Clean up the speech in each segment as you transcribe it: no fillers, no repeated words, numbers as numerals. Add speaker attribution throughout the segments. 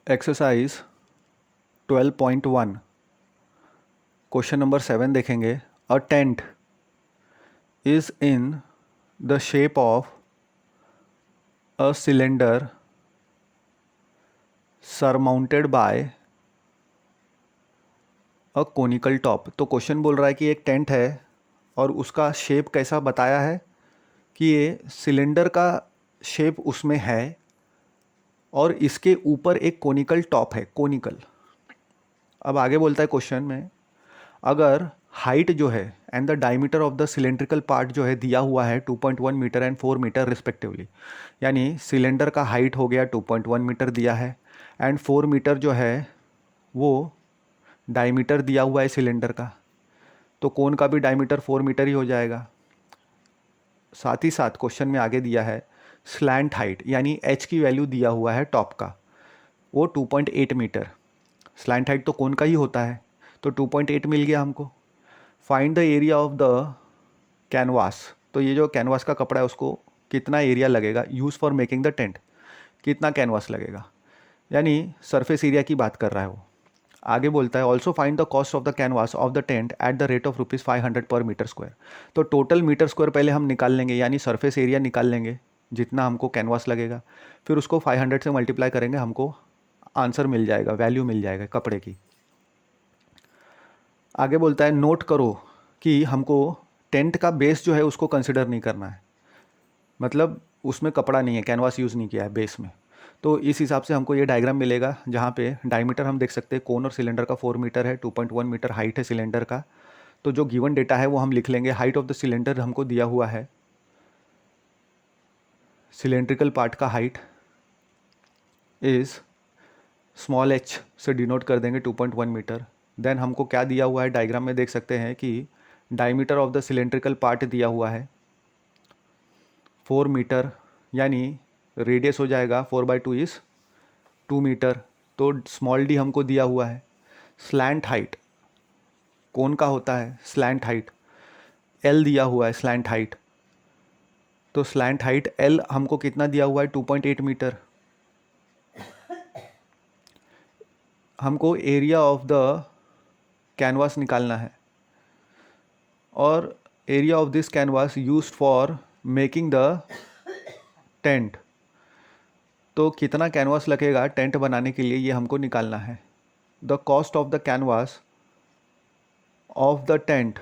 Speaker 1: Exercise 12.1 question number 7 देखेंगे। A tent is in the shape of a cylinder surmounted by a conical top. तो question बोल रहा है कि एक टेंट है और उसका शेप कैसा बताया है कि ये सिलेंडर का शेप उसमें है और इसके ऊपर एक कोनिकल टॉप है, कोनिकल। अब आगे बोलता है क्वेश्चन में, अगर हाइट जो है and the diameter of the cylindrical part जो है दिया हुआ है 2.1 मीटर एंड 4 मीटर रिस्पेक्टिवली, यानी सिलेंडर का हाइट हो गया 2.1 मीटर दिया है एंड 4 मीटर जो है वो डायमीटर दिया हुआ है सिलेंडर का, तो कोन का भी डायमीटर 4 मीटर ही हो जाएगा। साथ ही साथ क्वेश्चन में आगे दिया है स्लैंट हाइट, यानी एच की वैल्यू दिया हुआ है टॉप का, वो 2.8 मीटर। स्लैंट हाइट तो कोन का ही होता है, तो 2.8 मिल गया हमको। Find the area of the canvas, तो ये जो कैनवास का कपड़ा है उसको कितना एरिया लगेगा use for making the tent, कितना कैनवास लगेगा, यानी सरफेस एरिया की बात कर रहा है वो। आगे बोलता है also find the cost of the canvas of the tent at the rate of ₹500 पर मीटर स्क्वायर। तो टोटल मीटर स्क्वायर पहले हम निकाल लेंगे, यानी सरफेस एरिया निकाल लेंगे जितना हमको कैनवास लगेगा, फिर उसको 500 से मल्टीप्लाई करेंगे, हमको आंसर मिल जाएगा, वैल्यू मिल जाएगा कपड़े की। आगे बोलता है नोट करो कि हमको टेंट का बेस जो है उसको कंसिडर नहीं करना है, मतलब उसमें कपड़ा नहीं है, कैनवास यूज़ नहीं किया है बेस में। तो इस हिसाब से हमको ये डायग्राम मिलेगा जहाँ पे डायमीटर हम देख सकते हैं, कोन और सिलेंडर का 4 मीटर है, 2.1 मीटर हाइट है सिलेंडर का। तो जो गिवन डेटा है वो हम लिख लेंगे। हाइट ऑफ द सिलेंडर हमको दिया हुआ है, सिलेंड्रिकल पार्ट का हाइट इज़ स्मॉल एच से डिनोट कर देंगे 2.1 मीटर। देन हमको क्या दिया हुआ है डायग्राम में देख सकते हैं कि diameter of the cylindrical part दिया हुआ है 4 मीटर, यानी रेडियस हो जाएगा 4/2 इज़ 2 मीटर। तो स्मॉल डी हमको दिया हुआ है। स्लैंट हाइट कौन का होता है, स्लैंट हाइट एल दिया हुआ है स्लैंट हाइट, तो स्लैंट हाइट एल हमको कितना दिया हुआ है 2.8 मीटर। हमको एरिया ऑफ द कैनवास निकालना है और area of this canvas used for making the tent, तो कितना कैनवास लगेगा टेंट बनाने के लिए ये हमको निकालना है। The cost of the canvas of the tent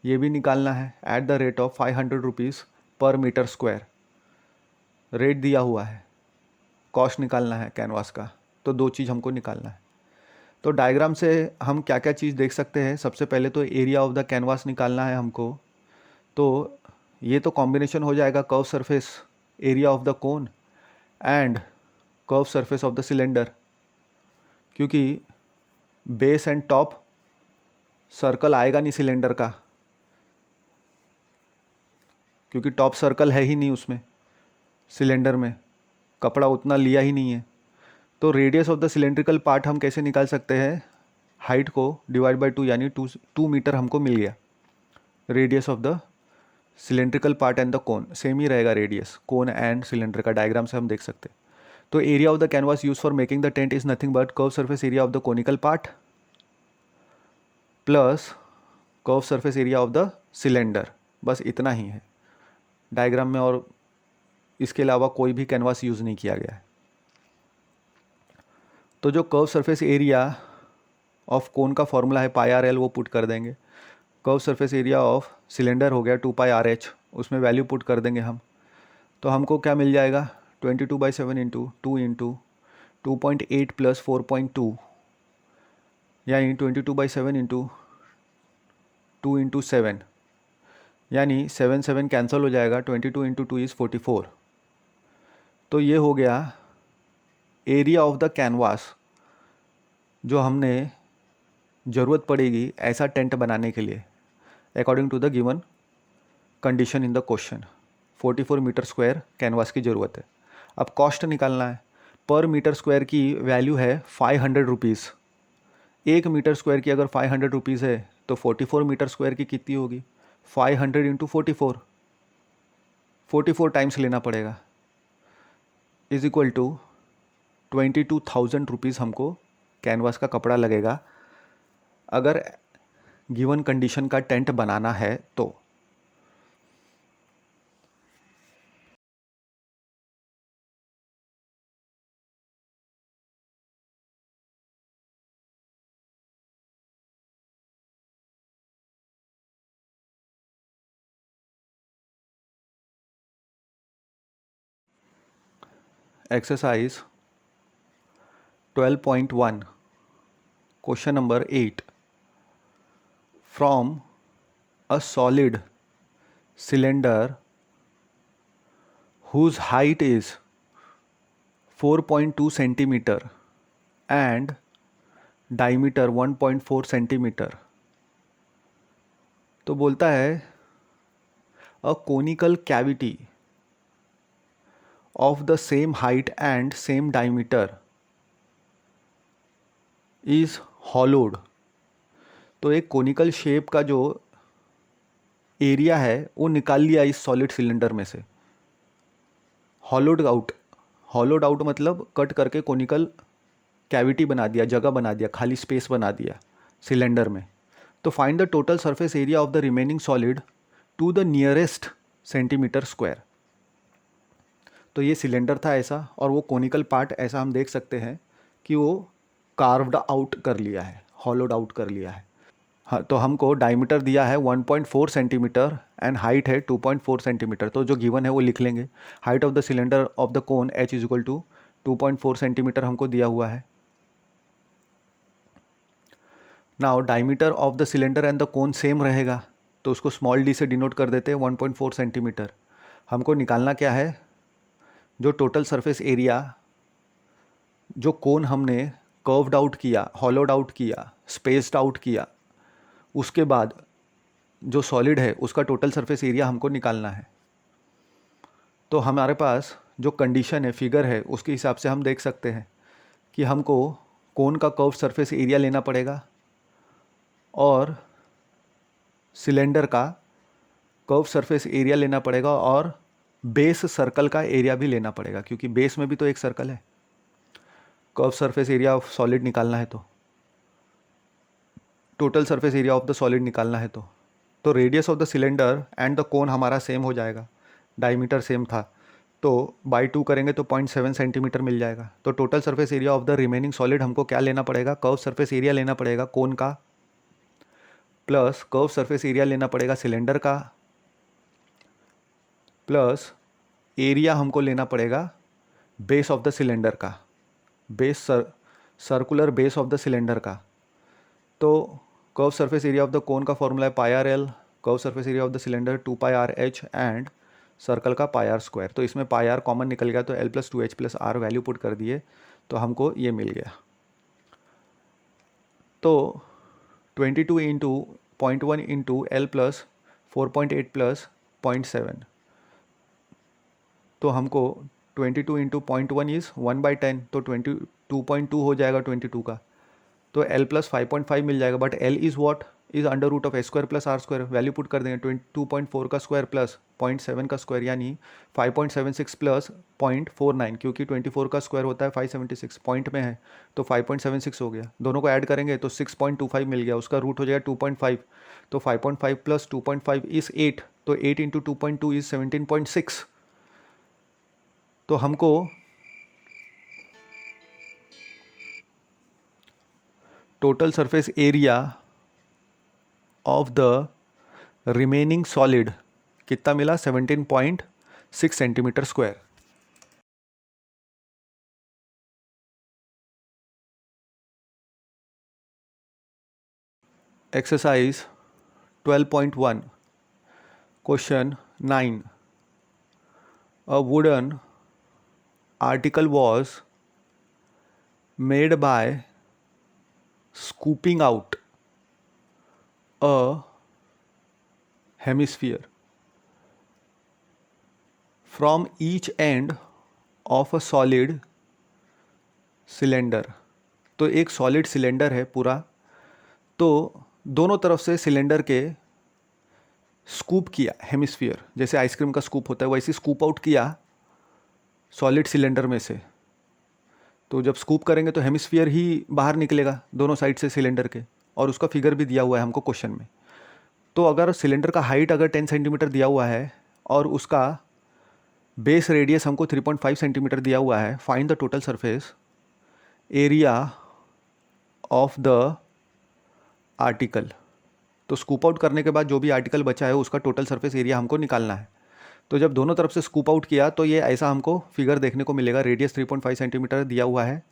Speaker 1: ये भी निकालना है एट द रेट ऑफ ₹500 पर मीटर स्क्वायर। रेट दिया हुआ है, कॉस्ट निकालना है कैनवास का, तो दो चीज़ हमको निकालना है। तो डायग्राम से हम क्या क्या चीज़ देख सकते हैं, सबसे पहले तो एरिया ऑफ द कैनवास निकालना है हमको। तो ये तो कॉम्बिनेशन हो जाएगा curve surface area of the cone and curve surface of the cylinder, क्योंकि बेस एंड टॉप सर्कल आएगा नहीं सिलेंडर का, क्योंकि टॉप सर्कल है ही नहीं उसमें, सिलेंडर में कपड़ा उतना लिया ही नहीं है। तो radius of the cylindrical part हम कैसे निकाल सकते हैं, हाइट को डिवाइड बाय 2, यानी 2 मीटर हमको मिल गया। Radius of the cylindrical part and the cone same ही रहेगा, रेडियस कोन एंड सिलेंडर का, डायग्राम से हम देख सकते हैं। तो area of the canvas use for making the tent is nothing but curve surface area of the conical part plus curve surface area of the cylinder, बस इतना ही है डायग्राम में, और इसके अलावा कोई भी कैनवास यूज़ नहीं किया गया है। तो जो curve surface area of cone का फॉर्मूला है πRL, वो पुट कर देंगे। Curve surface area of cylinder हो गया 2πRH, उसमें वैल्यू पुट कर देंगे हम। तो हमको क्या मिल जाएगा 22/7 इंटू 2 इंटू 2.8 प्लस 4.2, यानी 22/7 इंटू 2 इंटू 7, यानी 7 कैंसिल हो जाएगा, 22 इंटू 2 इज़ 44। तो ये हो गया एरिया ऑफ द कैनवास जो हमने ज़रूरत पड़ेगी ऐसा टेंट बनाने के लिए according to the given condition in the question. 44 metre square canvas की ज़रूरत है। अब कॉस्ट निकालना है। पर मीटर स्क्वायर की वैल्यू है ₹500। 1 मीटर स्क्वायर की अगर ₹500 है तो 44 मीटर स्क्वायर की कितनी होगी, 500 इंटू 44 टाइम्स लेना पड़ेगा, इज इक्वल टू 22,000 रुपीज़ हमको कैनवास का कपड़ा लगेगा अगर गिवन कंडीशन का टेंट बनाना है तो। Exercise 12.1 question number 8 from a solid cylinder whose height is 4.2 centimeter and diameter 1.4 centimeter। तो बोलता है a conical cavity of the same height and same diameter is hollowed। तो एक कोनिकल शेप का जो एरिया है वो निकाल लिया इस सॉलिड सिलेंडर में से। हॉलोड आउट मतलब कट करके कोनिकल कैविटी बना दिया, जगह बना दिया, खाली स्पेस बना दिया सिलेंडर में। तो find the total surface area of the remaining solid to the nearest centimetre square. तो ये सिलेंडर था ऐसा, और वो कोनिकल पार्ट ऐसा हम देख सकते हैं कि वो कार्व्ड आउट कर लिया है, हॉलोड आउट कर लिया है। हाँ, तो हमको डायमीटर दिया है 1.4 सेंटीमीटर एंड हाइट है 2.4 सेंटीमीटर। तो जो गिवन है वो लिख लेंगे। Height of the cylinder of the cone h is equal to 2.4 centimetre हमको दिया हुआ है। Now diameter of the cylinder and the cone same रहेगा, तो उसको स्मॉल d से डिनोट कर देते हैं 1.4 सेंटीमीटर। हमको निकालना क्या है, जो टोटल सरफेस एरिया जो कोन हमने कर्व्ड आउट किया, हॉलोड आउट किया, स्पेस्ड आउट किया, उसके बाद जो सॉलिड है उसका टोटल सरफेस एरिया हमको निकालना है। तो हमारे पास जो कंडीशन है, फिगर है, उसके हिसाब से हम देख सकते हैं कि हमको कोन का कर्व सरफेस एरिया लेना पड़ेगा और सिलेंडर का कर्व सरफेस एरिया लेना पड़ेगा और बेस सर्कल का एरिया भी लेना पड़ेगा, क्योंकि बेस में भी तो एक सर्कल है। Curve surface area of solid निकालना है तो total surface area of the solid निकालना है तो radius of the cylinder and the कोन हमारा सेम हो जाएगा, डायमीटर सेम था, तो बाई 2 करेंगे तो 0.7 सेंटीमीटर मिल जाएगा। तो total surface area of the remaining solid हमको क्या लेना पड़ेगा, कर्व सरफेस एरिया लेना पड़ेगा कोन का, प्लस कर्व सरफेस एरिया लेना पड़ेगा सिलेंडर का, प्लस एरिया हमको लेना पड़ेगा बेस ऑफ द सिलेंडर का, circular base of the cylinder का। तो curve surface area of the cone का फॉर्मूला है pi R L, curve surface area of the cylinder 2 pi R H and circle का pi are square. तो इसमें पाई are common निकल गया, तो L plus 2h plus R value put कर दिए तो हमको ये मिल गया। तो 22 into 0.1 into L plus 4.8 plus 0.7, तो हमको 22 इंटू 0.1 इज़ 1/10, तो 22.2 हो जाएगा 22 का। तो L प्लस 5.5 मिल जाएगा, but L is what is under root of h square plus r square. Value put कर देंगे 2.4 का स्क्वायर प्लस 0.7 का स्क्वायर, यानी 5.76 प्लस 0.49, क्योंकि 24 का स्क्वायर होता है 576, पॉइंट में है तो 5.76 हो गया। दोनों को ऐड करेंगे तो 6.25 मिल गया, उसका रूट हो जाएगा 2.5, तो 5.5 प्लस 2.5 इज़ 8, तो 8 इंटू 2.2 इज़ 17.6। तो हमको total surface area of the remaining solid कितना मिला, 17.6 centimetre square. Exercise 12.1 question 9 a wooden article was made by scooping out a hemisphere from each end of a solid cylinder। तो एक solid cylinder है पूरा, तो दोनों तरफ से सिलेंडर के स्कूप किया, हेमिस्फीयर जैसे आइसक्रीम का स्कूप होता है वैसे स्कूप आउट किया सॉलिड सिलेंडर में से। तो जब स्कूप करेंगे तो हेमिस्फीयर ही बाहर निकलेगा दोनों साइड से सिलेंडर के, और उसका फिगर भी दिया हुआ है हमको क्वेश्चन में। तो अगर सिलेंडर का हाइट अगर 10 सेंटीमीटर दिया हुआ है और उसका बेस रेडियस हमको 3.5 सेंटीमीटर दिया हुआ है, find the total surface area of the article. तो स्कूप आउट करने के बाद जो भी आर्टिकल बचा है उसका टोटल सरफेस एरिया हमको निकालना है। तो जब दोनों तरफ से स्कूप आउट किया तो ये ऐसा हमको फिगर देखने को मिलेगा। रेडियस 3.5 सेंटीमीटर दिया हुआ है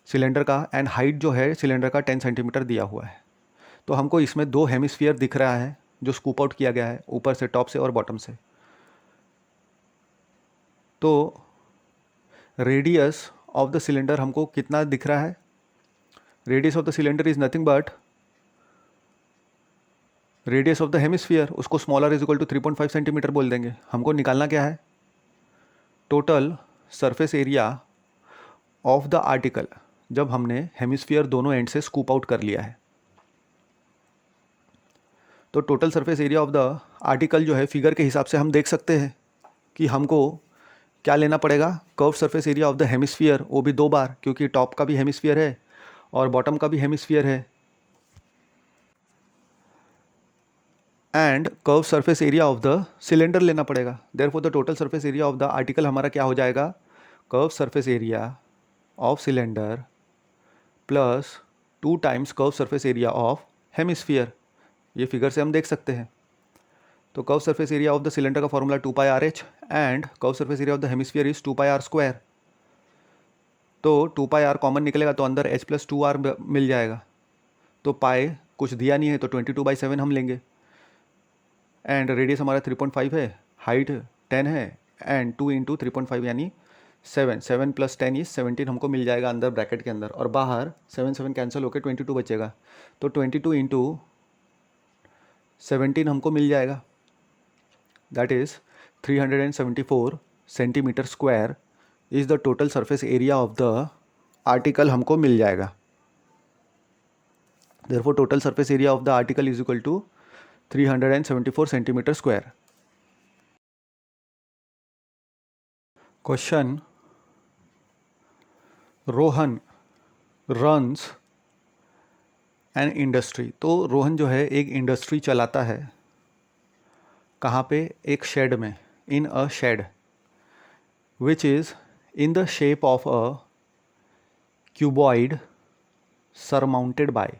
Speaker 1: सिलेंडर का, एंड हाइट जो है सिलेंडर का 10 सेंटीमीटर दिया हुआ है। तो हमको इसमें दो हेमिस्फीयर दिख रहा है जो स्कूप आउट किया गया है, ऊपर से, टॉप से और बॉटम से। तो रेडियस ऑफ द सिलेंडर हमको कितना दिख रहा है? Radius of the cylinder is nothing but radius of the hemisphere, उसको smaller is equal to 3.5 centimetre बोल देंगे। हमको निकालना क्या है? Total surface area of the article, जब हमने हेमिस्फीयर दोनों एंड से स्कूप आउट कर लिया है। तो total surface area of the article जो है फिगर के हिसाब से हम देख सकते हैं कि हमको क्या लेना पड़ेगा? Curve surface area of the hemisphere, वो भी दो बार, क्योंकि टॉप का भी हेमिस्फीयर है और बॉटम का भी हेमिस्फीयर है, and curve surface area of the cylinder लेना पड़ेगा। Therefore the total surface area of the article हमारा क्या हो जाएगा? Curve surface area of cylinder plus 2 times curve surface area of hemisphere. ये फिगर से हम देख सकते हैं। तो curve surface area of the cylinder का formula 2πRh and curve surface area of the hemisphere is 2πr²। तो 2πr कॉमन निकलेगा तो अंदर h + 2r मिल जाएगा। तो पाई कुछ दिया नहीं है तो 22/7 हम लेंगे, एंड रेडियस हमारा 3.5 है, हाइट 10 है, एंड 2 × 3.5 यानी 7 + 10 इज 17 हमको मिल जाएगा अंदर ब्रैकेट के अंदर, और बाहर 7 कैंसिल होकर 22 बचेगा। तो 22 × 17 हमको मिल जाएगा, that is 374 centimetre square is the total surface area of the article हमको मिल जाएगा। Therefore total surface area of the article is equal to 374 centimetre square. Question, Rohan runs an industry. तो रोहन जो है एक इंडस्ट्री चलाता है। कहाँ पे? एक शेड में, in a shed which is in the shape of a cuboid surmounted by.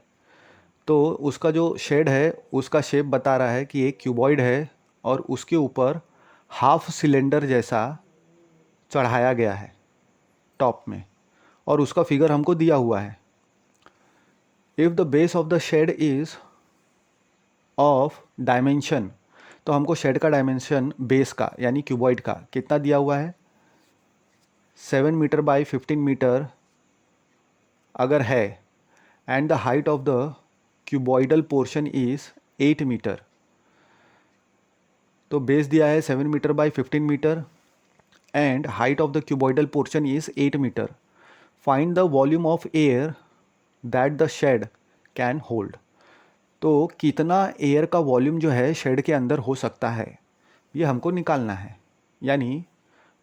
Speaker 1: तो उसका जो शेड है उसका शेप बता रहा है कि एक क्यूबॉइड है और उसके ऊपर हाफ सिलेंडर जैसा चढ़ाया गया है टॉप में, और उसका फिगर हमको दिया हुआ है। If the base of the shed is of dimension, तो हमको शेड का डायमेंशन बेस का यानी क्यूबॉइड का कितना दिया हुआ है? 7 मीटर बाई 15 मीटर अगर है, and the height of the cuboidal portion is 8 metre. तो बेस दिया है 7 metre by 15 metre and height of the cuboidal portion is 8 metre. Find the volume of air that the shed can hold. तो कितना air का volume जो है shade के अंदर हो सकता है, ये हमको निकालना है, यानी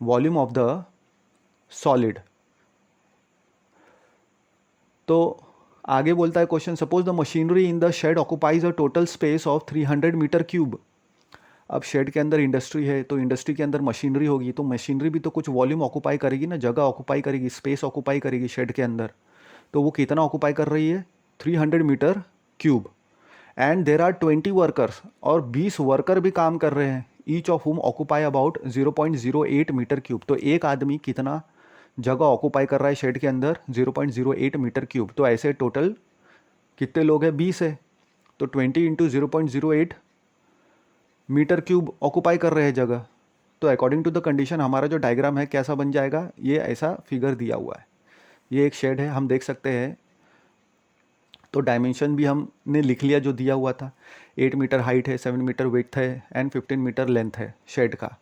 Speaker 1: वॉल्यूम ऑफ द सॉलिड। तो आगे बोलता है question, suppose the machinery in the shed occupies a total space of 300 metre cube. अब शेड के अंदर इंडस्ट्री है तो इंडस्ट्री के अंदर मशीनरी होगी, तो मशीनरी भी तो कुछ वॉल्यूम ऑक्यूपाई करेगी ना, जगह ऑक्यूपाई करेगी, स्पेस ऑक्यूपाई करेगी शेड के अंदर। तो वो कितना ऑक्यूपाई कर रही है? 300 metre cube. And there are 20 workers, और 20 वर्कर भी काम कर रहे हैं, each of whom occupy about 0.08 metre cube. तो एक आदमी कितना जगह ऑक्यूपाई कर रहा है शेड के अंदर? 0.08 मीटर क्यूब। तो ऐसे टोटल कितने लोग हैं? 20 है। तो 20 × 0.08 मीटर क्यूब ऑक्यूपाई कर रहे हैं जगह। तो अकॉर्डिंग टू द कंडीशन हमारा जो डायग्राम है कैसा बन जाएगा? ये ऐसा फिगर दिया हुआ है। ये एक शेड है, हम देख सकते हैं। तो डायमेंशन भी हमने लिख लिया जो दिया हुआ था। 8 मीटर हाइट है, 7 मीटर विड्थ है एंड 15 मीटर लेंथ है शेड का।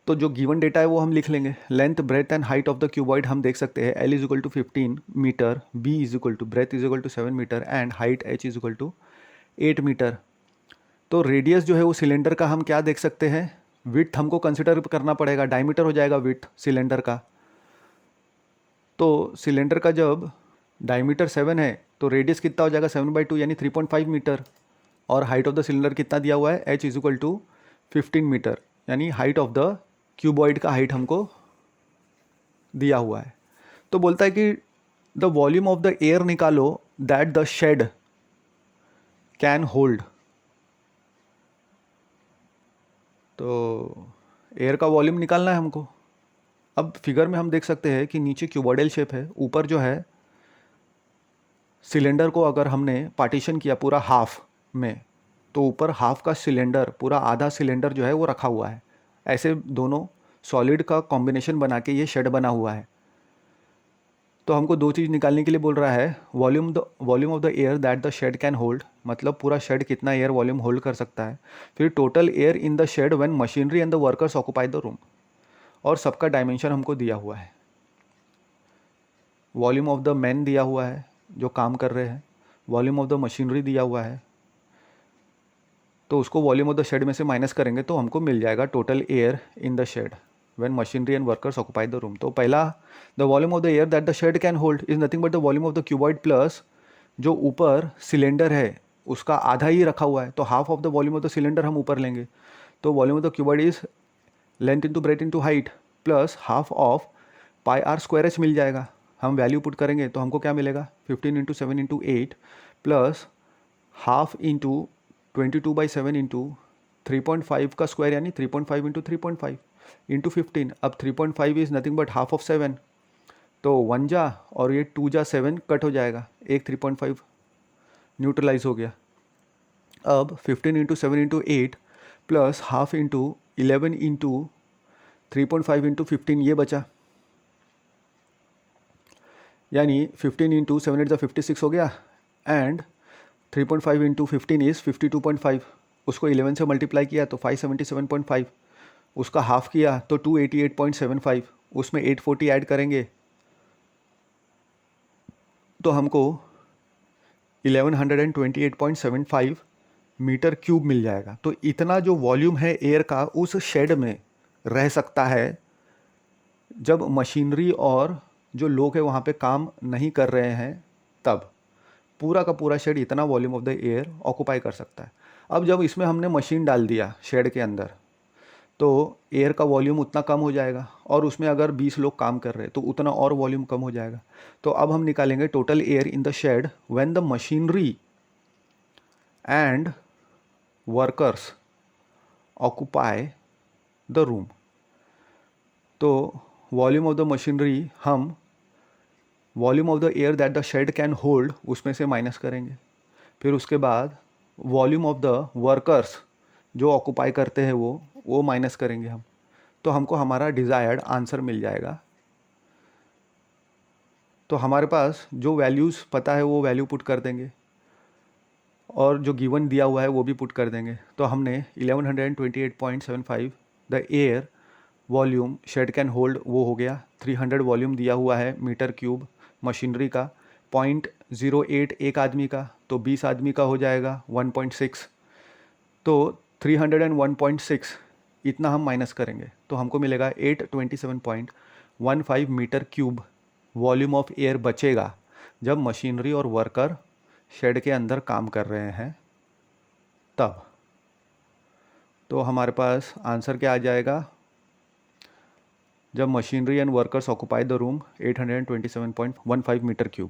Speaker 1: तो जो गिवन डेटा है वो हम लिख लेंगे। Length, breadth and height of the cuboid हम देख सकते हैं। L = 15 मीटर, B = breadth = 7 metre and height H = 8 metre. तो रेडियस जो है वो सिलेंडर का हम क्या देख सकते हैं? विड्थ हमको कंसिडर करना पड़ेगा, डायमीटर हो जाएगा विड्थ सिलेंडर का। तो सिलेंडर का जब डायमीटर 7 है तो रेडियस कितना हो जाएगा 7/2 यानी 3.5 मीटर, और हाइट ऑफ द सिलेंडर कितना दिया हुआ है h = 15 मीटर, यानी हाइट ऑफ द क्यूबॉइड का हाइट हमको दिया हुआ है। तो बोलता है कि the volume of the air निकालो that the shed can hold. तो एयर का वॉल्यूम निकालना है हमको। अब फिगर में हम देख सकते हैं कि नीचे क्यूबॉइडल शेप है, ऊपर जो है सिलेंडर को अगर हमने पार्टीशन किया पूरा हाफ में, तो ऊपर हाफ का सिलेंडर, पूरा आधा सिलेंडर जो है वो रखा हुआ है। ऐसे दोनों सॉलिड का कॉम्बिनेशन बना के ये शेड बना हुआ है। तो हमको दो चीज़ निकालने के लिए बोल रहा है, volume of the air that the shed can hold, मतलब पूरा शेड कितना एयर वॉल्यूम होल्ड कर सकता है। फिर total air in the shed when machinery and the workers occupy the room, और सबका डायमेंशन हमको दिया हुआ है। वॉल्यूम ऑफ द मैन दिया हुआ है जो काम कर रहे हैं, वॉल्यूम ऑफ द मशीनरी दिया हुआ है, तो उसको वॉल्यूम ऑफ द शेड में से माइनस करेंगे तो हमको मिल जाएगा total air in the shed when machinery and workers occupy the room. तो पहला, the volume of the air that the shed can hold is nothing but the volume of the cuboid plus जो ऊपर cylinder है उसका आधा ही रखा हुआ है, तो half of the volume of the cylinder हम ऊपर लेंगे। तो volume of the cuboid is length into breadth into height plus half of πr² मिल जाएगा। हम वैल्यू पुट करेंगे तो हमको क्या मिलेगा, 15 × 7 × 8 प्लस हाफ इंटू 22/7 इंटू 3.5 का स्क्वायर यानी 3.5 × 3.5 इंटू 15। अब 3.5 is nothing but half of 7, तो 1 जा और ये 2 जा 7 कट हो जाएगा, एक 3.5 न्यूट्रलाइज हो गया। अब 15 × 7 × 8 plus half into 11 into 3.5 into 15 ये बचा, यानी 15 × 7 × 56 हो गया, एंड 3.5 इंटू 15 इज़ 52.5। उसको 11 से मल्टीप्लाई किया तो 577.5, उसका हाफ किया तो 288.75, उसमें 840 ऐड करेंगे तो हमको 1128.75 मीटर क्यूब मिल जाएगा। तो इतना जो वॉल्यूम है एयर का उस शेड में रह सकता है जब मशीनरी और जो लोग हैं वहाँ पे काम नहीं कर रहे हैं, तब पूरा का पूरा शेड इतना volume of the air occupy कर सकता है। अब जब इसमें हमने मशीन डाल दिया शेड के अंदर, तो एयर का वॉल्यूम उतना कम हो जाएगा, और उसमें अगर 20 लोग काम कर रहे हैं तो उतना और वॉल्यूम कम हो जाएगा। तो अब हम निकालेंगे total air in the shed when the machinery and workers occupy the room. तो वॉल्यूम ऑफ द मशीनरी हम volume of the air that the shed can hold उसमें से माइनस करेंगे। फिर उसके बाद वॉल्यूम ऑफ द वर्कर्स जो occupy करते हैं वो माइनस करेंगे हम, तो हमको हमारा डिज़ायर्ड आंसर मिल जाएगा। तो हमारे पास जो वैल्यूज़ पता है वो वैल्यू पुट कर देंगे, और जो गिवन दिया हुआ है वो भी पुट कर देंगे। तो हमने 1128.75 the air volume shed can hold वो हो गया, 300 वॉल्यूम दिया हुआ है मीटर क्यूब मशीनरी का, 0.08 एक आदमी का, तो 20 आदमी का हो जाएगा 1.6, तो 301.6 इतना हम माइनस करेंगे तो हमको मिलेगा 827.15 metre cube volume of air बचेगा जब मशीनरी और वर्कर शेड के अंदर काम कर रहे हैं तब। तो हमारे पास आंसर क्या आ जाएगा, जब machinery and workers occupy the room 827.15 metre cube.